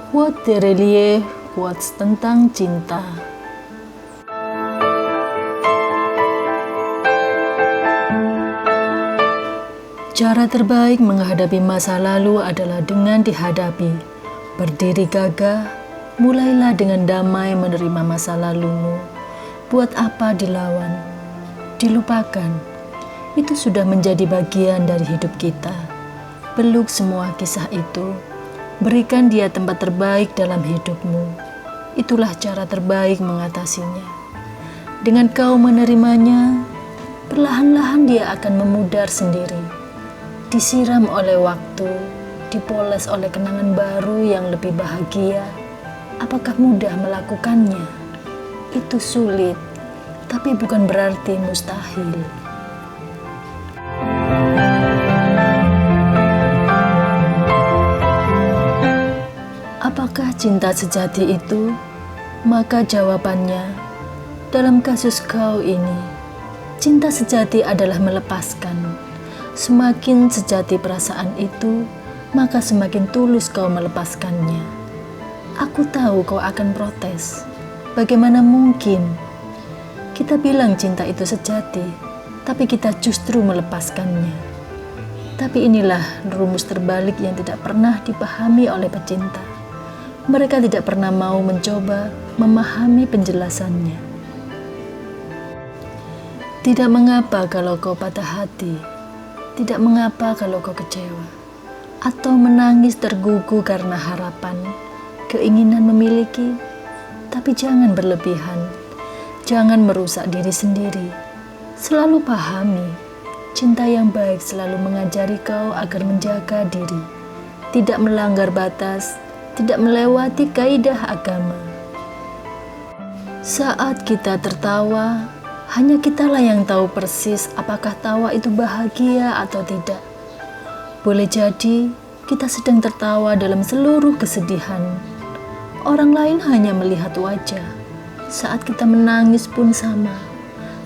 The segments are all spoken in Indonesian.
Quote Terelie, quotes tentang cinta. Cara terbaik menghadapi masa lalu adalah dengan dihadapi. Berdiri gagah, mulailah dengan damai menerima masa lalumu. Buat apa dilawan? Dilupakan. Itu sudah menjadi bagian dari hidup kita. Peluk semua kisah itu. Berikan dia tempat terbaik dalam hidupmu. Itulah cara terbaik mengatasinya. Dengan kau menerimanya, perlahan-lahan dia akan memudar sendiri. Disiram oleh waktu, dipoles oleh kenangan baru yang lebih bahagia. Apakah mudah melakukannya? Itu sulit, tapi bukan berarti mustahil. Apakah cinta sejati itu? Maka jawabannya, dalam kasus kau ini, cinta sejati adalah melepaskan. Semakin sejati perasaan itu, maka semakin tulus kau melepaskannya. Aku tahu kau akan protes. Bagaimana mungkin? Kita bilang cinta itu sejati, tapi kita justru melepaskannya. Tapi inilah rumus terbalik yang tidak pernah dipahami oleh pecinta. Mereka tidak pernah mau mencoba memahami penjelasannya. Tidak mengapa kalau kau patah hati. Tidak mengapa kalau kau kecewa atau menangis tergugu karena harapan, keinginan memiliki, tapi jangan berlebihan. Jangan merusak diri sendiri. Selalu pahami, cinta yang baik selalu mengajari kau agar menjaga diri, tidak melanggar batas, tidak melewati kaidah agama. Saat kita tertawa, hanya kitalah yang tahu persis apakah tawa itu bahagia atau tidak. Boleh jadi kita sedang tertawa dalam seluruh kesedihan. Orang lain hanya melihat wajah. Saat kita menangis pun sama.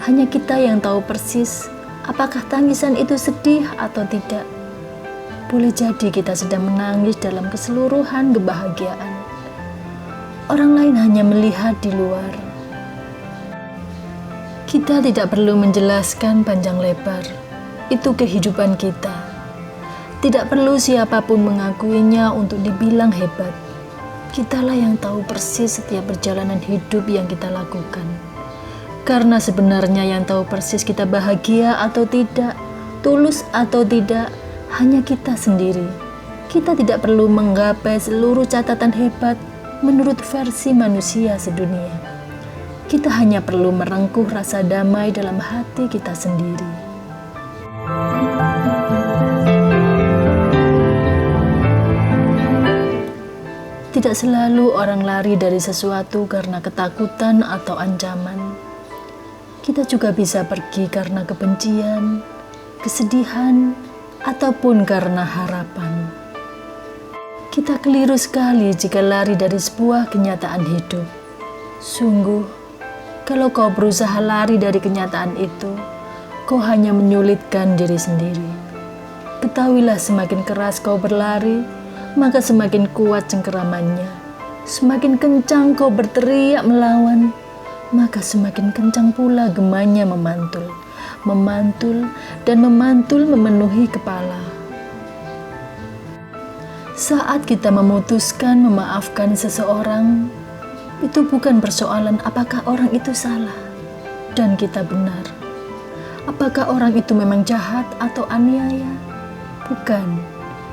Hanya kita yang tahu persis apakah tangisan itu sedih atau tidak. Boleh jadi kita sedang menangis dalam keseluruhan kebahagiaan. Orang lain hanya melihat di luar. Kita tidak perlu menjelaskan panjang lebar. Itu kehidupan kita. Tidak perlu siapapun mengakuinya untuk dibilang hebat. Kitalah yang tahu persis setiap perjalanan hidup yang kita lakukan. Karena sebenarnya yang tahu persis kita bahagia atau tidak, tulus atau tidak, hanya kita sendiri. Kita tidak perlu menggapai seluruh catatan hebat menurut versi manusia sedunia. Kita hanya perlu merengkuh rasa damai dalam hati kita sendiri. Tidak selalu orang lari dari sesuatu karena ketakutan atau ancaman. Kita juga bisa pergi karena kebencian, kesedihan, ataupun karena harapan. Kita keliru sekali jika lari dari sebuah kenyataan hidup. Sungguh, kalau kau berusaha lari dari kenyataan itu, kau hanya menyulitkan diri sendiri. Ketahuilah semakin keras kau berlari, maka semakin kuat cengkeramannya. Semakin kencang kau berteriak melawan, maka semakin kencang pula gemanya memantul, memantul, dan memantul memenuhi kepala. Saat kita memutuskan memaafkan seseorang, itu bukan persoalan apakah orang itu salah dan kita benar. Apakah orang itu memang jahat atau aniaya? Bukan.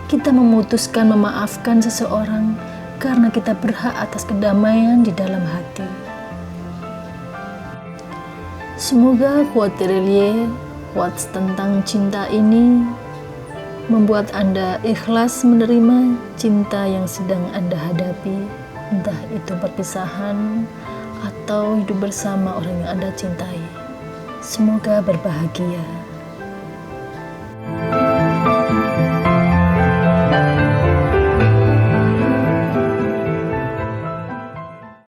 Kita memutuskan memaafkan seseorang karena kita berhak atas kedamaian di dalam hati. Semoga quote Terelie, quotes tentang cinta ini membuat Anda ikhlas menerima cinta yang sedang Anda hadapi. Entah itu perpisahan atau hidup bersama orang yang Anda cintai. Semoga berbahagia.